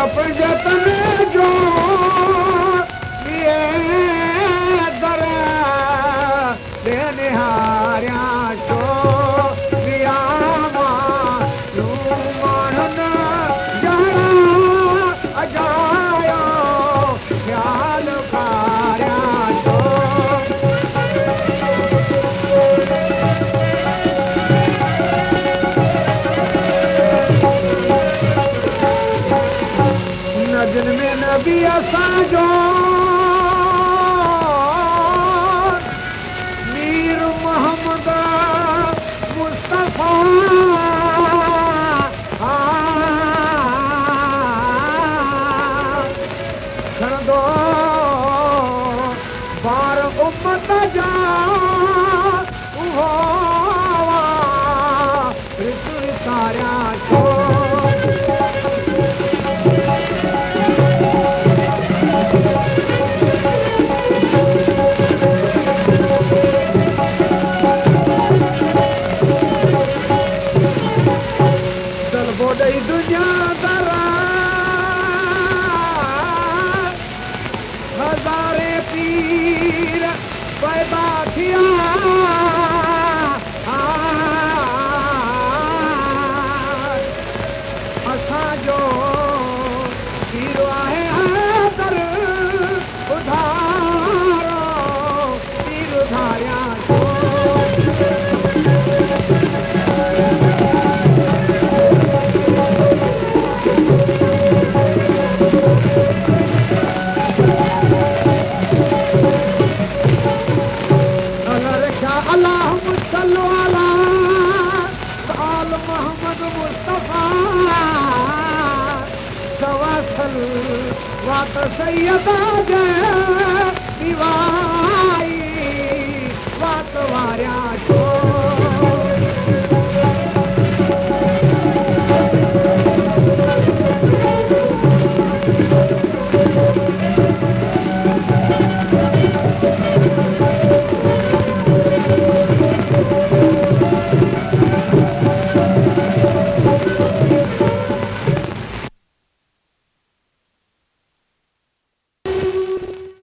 जतन जो ये दर निहारिया छो दिया मानू मानन जाना अजायो ख्याल कारिया छो नजन में नबी असांजो मीर मोहम्मद मुस्तफा खणंदो बार उम्मत जा उहो ऋतु सारिया छो बोडई दुनिया दरा हज़ारे पीर पैदा थिया असांजो पीर आहे हैदर उधारो पीर उधारिया मोहम्मद मुस्तफा सवासल वात सैयदा जे दीवाई वात वारिया छो